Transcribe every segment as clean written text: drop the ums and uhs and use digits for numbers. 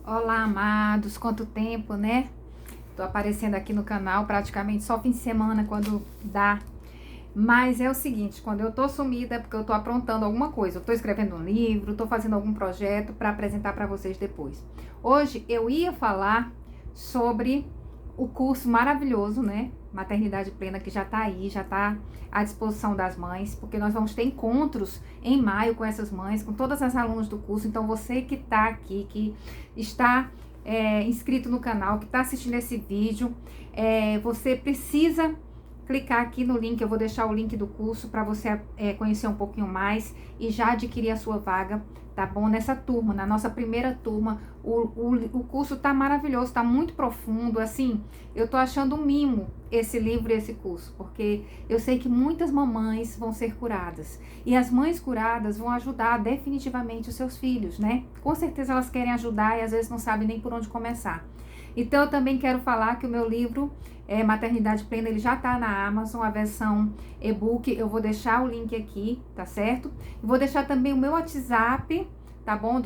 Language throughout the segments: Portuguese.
Olá, amados, quanto tempo, né? Tô aparecendo aqui no canal praticamente só fim de semana quando dá. Mas é o seguinte, quando eu tô sumida é porque eu tô aprontando alguma coisa. Eu tô escrevendo um livro, tô fazendo algum projeto para apresentar para vocês depois. Hoje eu ia falar sobre o curso maravilhoso, né? Maternidade Plena, que já tá aí, já tá à disposição das mães, porque nós vamos ter encontros em maio com essas mães, com todas as alunas do curso. Então você que tá aqui, que está inscrito no canal, que está assistindo esse vídeo, você precisa clicar aqui no link. Eu vou deixar o link do curso para você conhecer um pouquinho mais e já adquirir a sua vaga, tá bom? Nessa turma, na nossa primeira turma, o curso tá maravilhoso, tá muito profundo, assim, eu tô achando um mimo esse livro e esse curso, porque eu sei que muitas mamães vão ser curadas, e as mães curadas vão ajudar definitivamente os seus filhos, né? Com certeza elas querem ajudar e às vezes não sabem nem por onde começar. Então eu também quero falar que o meu livro Maternidade Plena, ele já tá na Amazon, a versão e-book. Eu vou deixar o link aqui, tá certo? Vou deixar também o meu WhatsApp, tá bom?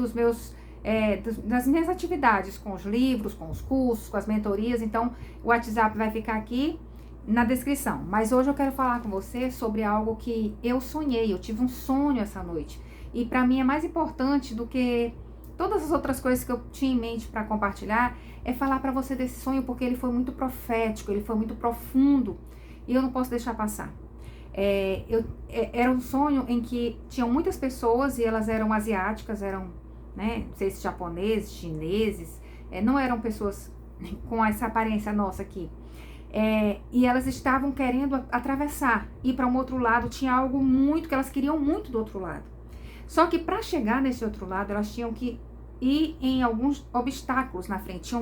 Das minhas atividades com os livros, com os cursos, com as mentorias. Então o WhatsApp vai ficar aqui na descrição. Mas hoje eu quero falar com você sobre algo que eu sonhei. Eu tive um sonho essa noite, e para mim é mais importante do que todas as outras coisas que eu tinha em mente para compartilhar, é falar para você desse sonho, porque ele foi muito profético, ele foi muito profundo, e eu não posso deixar passar. Era um sonho em que tinham muitas pessoas, e elas eram asiáticas, eram, né, não sei se japoneses, chineses, não eram pessoas com essa aparência nossa aqui. E elas estavam querendo atravessar, ir para um outro lado. Tinha algo muito que elas queriam muito do outro lado. Só que para chegar nesse outro lado, elas tinham que ir em alguns obstáculos na frente.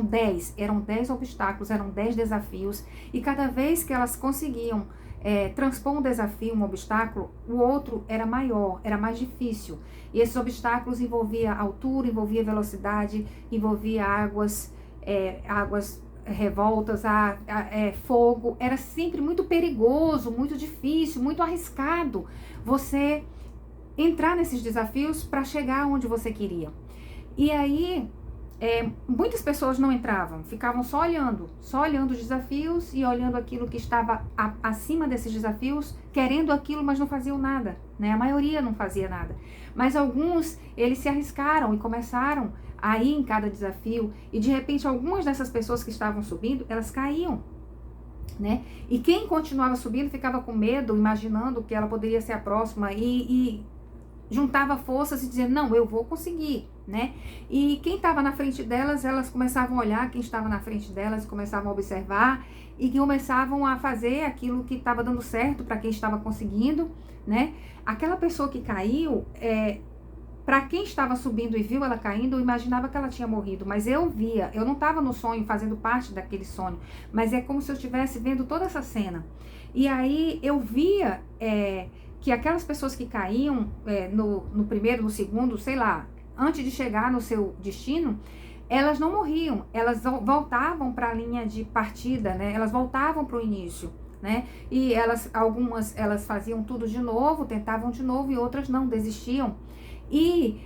Eram 10 obstáculos, eram 10 desafios. E cada vez que elas conseguiam transpor um desafio, um obstáculo, o outro era maior, era mais difícil. E esses obstáculos envolviam altura, envolvia velocidade, envolvia águas revoltas, fogo. Era sempre muito perigoso, muito difícil, muito arriscado você entrar nesses desafios para chegar onde você queria. E aí, muitas pessoas não entravam, ficavam só olhando os desafios e olhando aquilo que estava acima desses desafios, querendo aquilo, mas não faziam nada, né? A maioria não fazia nada. Mas alguns, eles se arriscaram e começaram a ir em cada desafio, e de repente algumas dessas pessoas que estavam subindo, elas caíam, né? E quem continuava subindo ficava com medo, imaginando que ela poderia ser a próxima, e juntava forças e dizia, não, eu vou conseguir, né? E quem estava na frente delas, elas começavam a olhar quem estava na frente delas, começavam a observar e começavam a fazer aquilo que estava dando certo para quem estava conseguindo, né? Aquela pessoa que caiu, para quem estava subindo e viu ela caindo, eu imaginava que ela tinha morrido, mas eu via, eu não estava no sonho, fazendo parte daquele sonho, mas é como se eu estivesse vendo toda essa cena. E aí eu via que aquelas pessoas que caíam no primeiro, no segundo, sei lá, antes de chegar no seu destino, elas não morriam, elas voltavam para a linha de partida, né? Elas voltavam para o início, né? E algumas elas faziam tudo de novo, tentavam de novo, e outras não, desistiam. E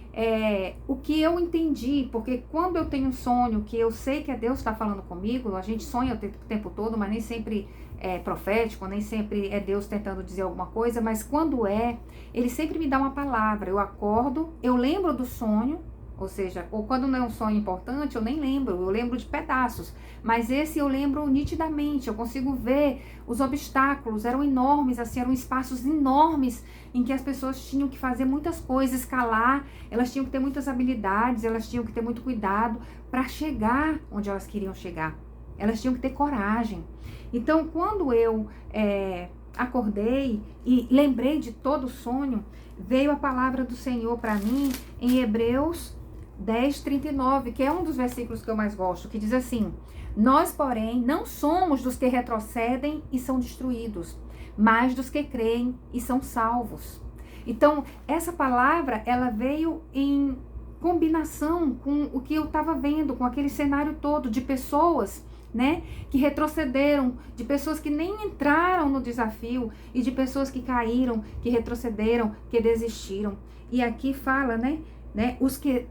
o que eu entendi, porque quando eu tenho um sonho que eu sei que Deus está falando comigo, a gente sonha o tempo todo, mas nem sempre é profético, nem sempre é Deus tentando dizer alguma coisa, mas quando Ele sempre me dá uma palavra. Eu acordo, eu lembro do sonho, ou seja, ou quando não é um sonho importante, eu nem lembro, eu lembro de pedaços, mas esse eu lembro nitidamente, eu consigo ver os obstáculos, eram enormes, assim, eram espaços enormes em que as pessoas tinham que fazer muitas coisas, escalar, elas tinham que ter muitas habilidades, elas tinham que ter muito cuidado para chegar onde elas queriam chegar, elas tinham que ter coragem. Então, quando eu acordei e lembrei de todo o sonho, veio a palavra do Senhor para mim em Hebreus 10:39, que é um dos versículos que eu mais gosto, que diz assim: nós, porém, não somos dos que retrocedem e são destruídos, mas dos que creem e são salvos. Então, essa palavra, ela veio em combinação com o que eu estava vendo, com aquele cenário todo de pessoas, né, que retrocederam, de pessoas que nem entraram no desafio, e de pessoas que caíram, que retrocederam, que desistiram. E aqui fala, né, os que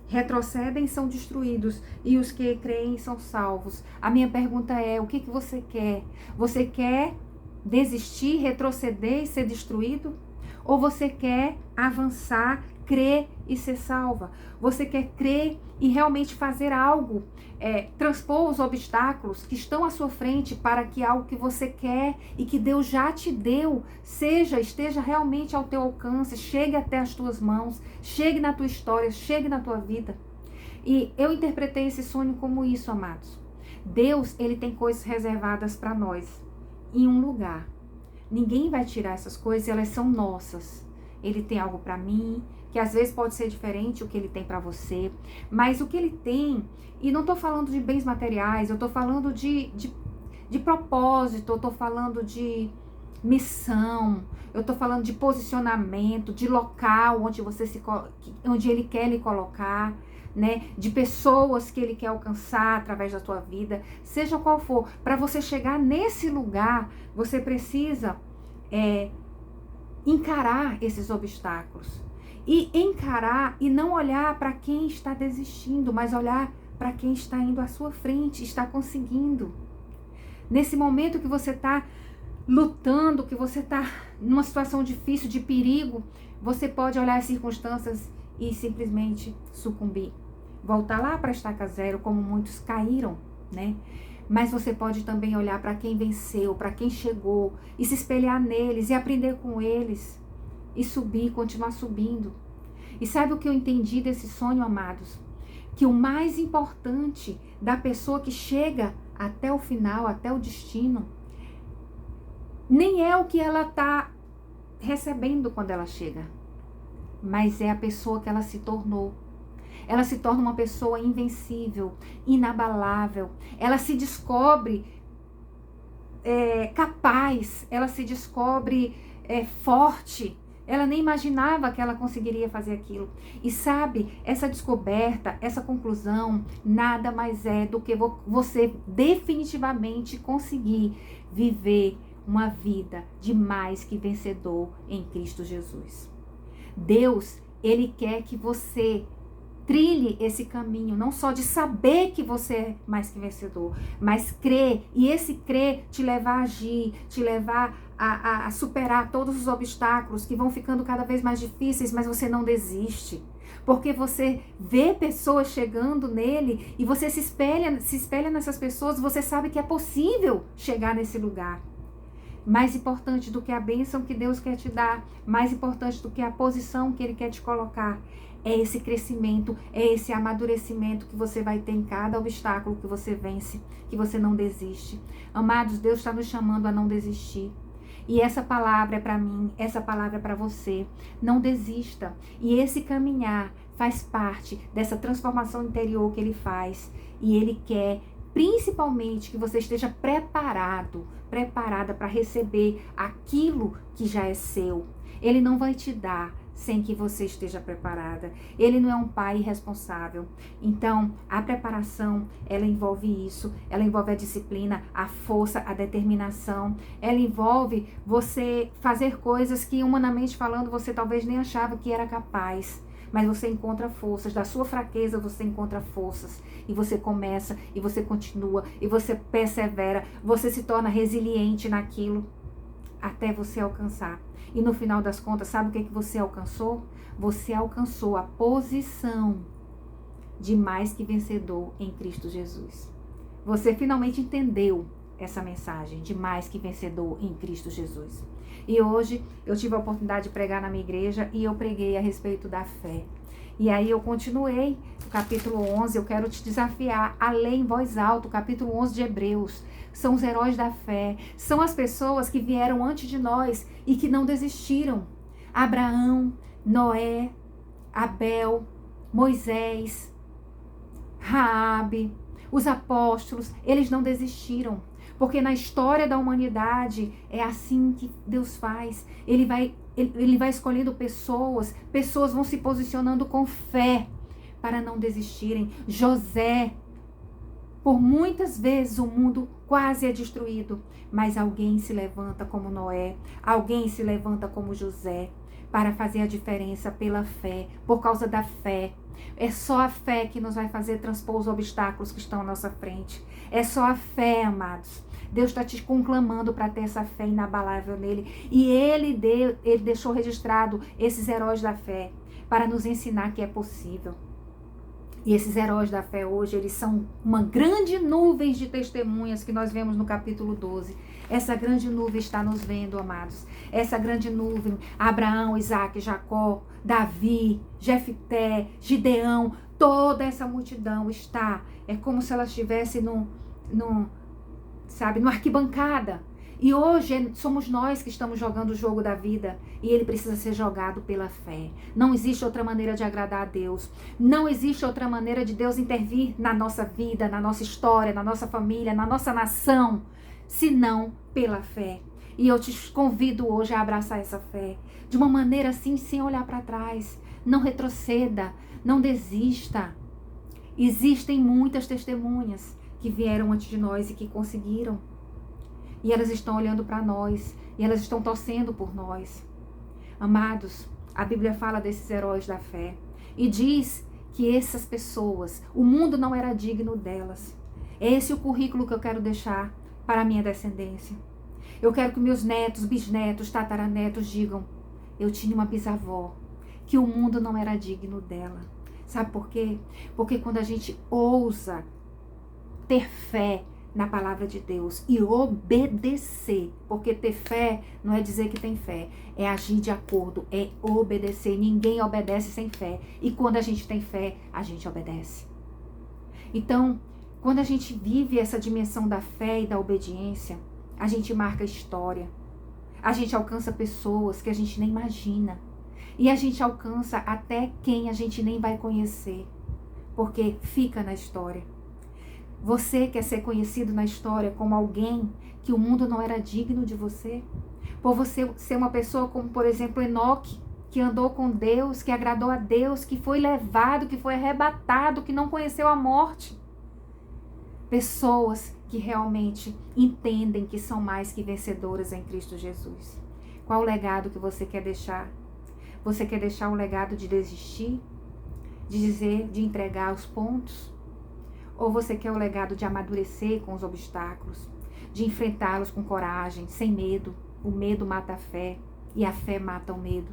retrocedem são destruídos e os que creem são salvos. A minha pergunta é, o que você quer? Você quer desistir, retroceder e ser destruído? Ou você quer avançar, crer e ser salva? Você quer crer e realmente fazer algo, transpor os obstáculos que estão à sua frente para que algo que você quer e que Deus já te deu, esteja realmente ao teu alcance, chegue até as tuas mãos, chegue na tua história, chegue na tua vida. E eu interpretei esse sonho como isso, amados. Deus, ele tem coisas reservadas para nós em um lugar. Ninguém vai tirar essas coisas, elas são nossas. Ele tem algo para mim, que às vezes pode ser diferente o que ele tem para você, mas o que ele tem, e não estou falando de bens materiais, eu estou falando de propósito, eu estou falando de missão, eu estou falando de posicionamento, de local onde ele quer lhe colocar, né? De pessoas que ele quer alcançar através da tua vida, seja qual for. Para você chegar nesse lugar, você precisa encarar esses obstáculos. E encarar e não olhar para quem está desistindo, mas olhar para quem está indo à sua frente, está conseguindo. Nesse momento que você está lutando, que você está numa situação difícil, de perigo, você pode olhar as circunstâncias e simplesmente sucumbir. Voltar lá para a estaca zero, como muitos caíram, né? Mas você pode também olhar para quem venceu, para quem chegou, e se espelhar neles, e aprender com eles, e subir, continuar subindo. E sabe o que eu entendi desse sonho, amados? Que o mais importante da pessoa que chega até o final, até o destino, nem é o que ela está recebendo quando ela chega, mas é a pessoa que ela se tornou. Ela se torna uma pessoa invencível, inabalável. Ela se descobre capaz, ela se descobre forte. Ela nem imaginava que ela conseguiria fazer aquilo. E sabe, essa descoberta, essa conclusão, nada mais é do que você definitivamente conseguir viver uma vida de mais que vencedor em Cristo Jesus. Deus, ele quer que você trilhe esse caminho, não só de saber que você é mais que vencedor, mas crer, e esse crer te levar a agir, te levar a superar todos os obstáculos que vão ficando cada vez mais difíceis, mas você não desiste. Porque você vê pessoas chegando nele e você se espelha nessas pessoas, você sabe que é possível chegar nesse lugar. Mais importante do que a bênção que Deus quer te dar, mais importante do que a posição que Ele quer te colocar, é esse crescimento, é esse amadurecimento que você vai ter em cada obstáculo que você vence, que você não desiste. Amados, Deus está nos chamando a não desistir. E essa palavra é para mim, essa palavra é para você. Não desista. E esse caminhar faz parte dessa transformação interior que Ele faz. E Ele quer, principalmente, que você esteja preparada para receber aquilo que já é seu. Ele não vai te dar sem que você esteja preparada. Ele não é um pai irresponsável. Então, a preparação, ela envolve isso. Ela envolve a disciplina, a força, a determinação. Ela envolve você fazer coisas que, humanamente falando, você talvez nem achava que era capaz. Mas você encontra forças. Da sua fraqueza, você encontra forças. E você começa, e você continua, e você persevera. Você se torna resiliente naquilo até você alcançar. E no final das contas, sabe o que você alcançou? Você alcançou a posição de mais que vencedor em Cristo Jesus. Você finalmente entendeu essa mensagem de mais que vencedor em Cristo Jesus. E hoje eu tive a oportunidade de pregar na minha igreja e eu preguei a respeito da fé. E aí eu continuei o capítulo 11, eu quero te desafiar a ler em voz alta o capítulo 11 de Hebreus. São os heróis da fé, são as pessoas que vieram antes de nós e que não desistiram. Abraão, Noé, Abel, Moisés, Raabe, os apóstolos, eles não desistiram. Porque na história da humanidade é assim que Deus faz. Ele vai escolhendo pessoas vão se posicionando com fé para não desistirem. José, por muitas vezes o mundo quase é destruído, mas alguém se levanta como Noé, alguém se levanta como José, para fazer a diferença pela fé, por causa da fé. É só a fé que nos vai fazer transpor os obstáculos que estão à nossa frente. É só a fé, amados. Deus está te conclamando para ter essa fé inabalável nele. E ele deixou registrado esses heróis da fé para nos ensinar que é possível. E esses heróis da fé hoje, eles são uma grande nuvem de testemunhas que nós vemos no capítulo 12. Essa grande nuvem está nos vendo, amados. Essa grande nuvem, Abraão, Isaac, Jacó, Davi, Jefté, Gideão, toda essa multidão está. É como se ela estivesse numa arquibancada. E hoje somos nós que estamos jogando o jogo da vida. E ele precisa ser jogado pela fé. Não existe outra maneira de agradar a Deus. Não existe outra maneira de Deus intervir na nossa vida, na nossa história, na nossa família, na nossa nação, senão pela fé. E eu te convido hoje a abraçar essa fé. De uma maneira assim, sem olhar para trás. Não retroceda, não desista. Existem muitas testemunhas que vieram antes de nós e que conseguiram. E elas estão olhando para nós. E elas estão torcendo por nós. Amados, a Bíblia fala desses heróis da fé. E diz que essas pessoas, o mundo não era digno delas. É esse o currículo que eu quero deixar para a minha descendência. Eu quero que meus netos, bisnetos, tataranetos digam: eu tinha uma bisavó, que o mundo não era digno dela. Sabe por quê? Porque quando a gente ousa ter fé na palavra de Deus e obedecer, porque ter fé não é dizer que tem fé, é agir de acordo, é obedecer. Ninguém obedece sem fé, e quando a gente tem fé, a gente obedece. Então, quando a gente vive essa dimensão da fé e da obediência, a gente marca história, a gente alcança pessoas que a gente nem imagina, e a gente alcança até quem a gente nem vai conhecer, porque fica na história. Você quer ser conhecido na história como alguém que o mundo não era digno de você? Por você ser uma pessoa como, por exemplo, Enoque, que andou com Deus, que agradou a Deus, que foi levado, que foi arrebatado, que não conheceu a morte. Pessoas que realmente entendem que são mais que vencedoras em Cristo Jesus. Qual o legado que você quer deixar? Você quer deixar um legado de desistir? De dizer, de entregar os pontos? Ou você quer o legado de amadurecer com os obstáculos, de enfrentá-los com coragem, sem medo? O medo mata a fé e a fé mata o medo.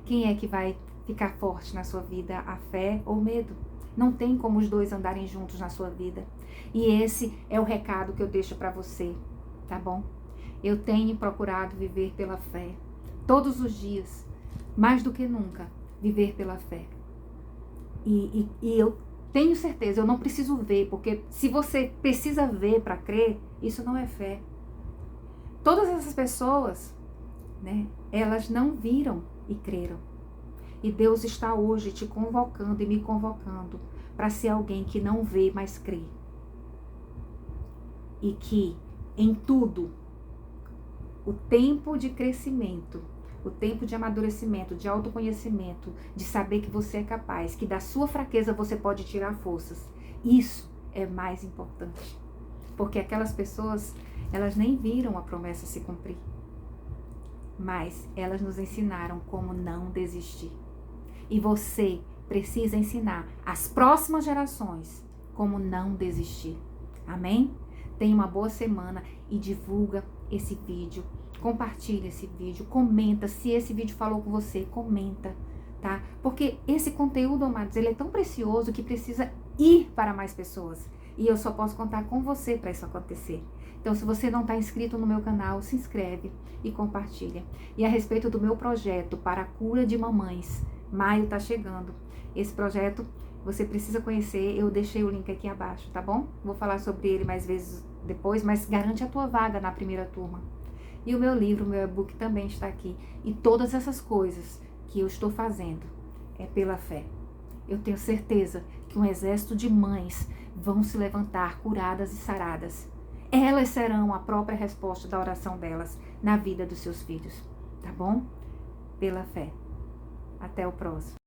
Quem é que vai ficar forte na sua vida, a fé ou o medo? Não tem como os dois andarem juntos na sua vida. E esse é o recado que eu deixo para você, tá bom? Eu tenho procurado viver pela fé, todos os dias, mais do que nunca, viver pela fé. E eu tenho certeza, eu não preciso ver, porque se você precisa ver para crer, isso não é fé. Todas essas pessoas, né, elas não viram e creram. E Deus está hoje te convocando e me convocando para ser alguém que não vê, mas crê. E que em tudo, o tempo de crescimento, o tempo de amadurecimento, de autoconhecimento, de saber que você é capaz, que da sua fraqueza você pode tirar forças. Isso é mais importante. Porque aquelas pessoas, elas nem viram a promessa se cumprir. Mas elas nos ensinaram como não desistir. E você precisa ensinar às próximas gerações como não desistir. Amém? Tenha uma boa semana e divulga esse vídeo. Compartilha esse vídeo, comenta. Se esse vídeo falou com você, comenta, tá? Porque esse conteúdo, amados, ele é tão precioso que precisa ir para mais pessoas. E eu só posso contar com você para isso acontecer. Então, se você não está inscrito no meu canal, se inscreve e compartilha. E a respeito do meu projeto para a cura de mamães, maio está chegando. Esse projeto você precisa conhecer, eu deixei o link aqui abaixo, tá bom? Vou falar sobre ele mais vezes depois, mas garante a tua vaga na primeira turma. E o meu livro, o meu e-book também está aqui. E todas essas coisas que eu estou fazendo é pela fé. Eu tenho certeza que um exército de mães vão se levantar curadas e saradas. Elas serão a própria resposta da oração delas na vida dos seus filhos, tá bom? Pela fé. Até o próximo.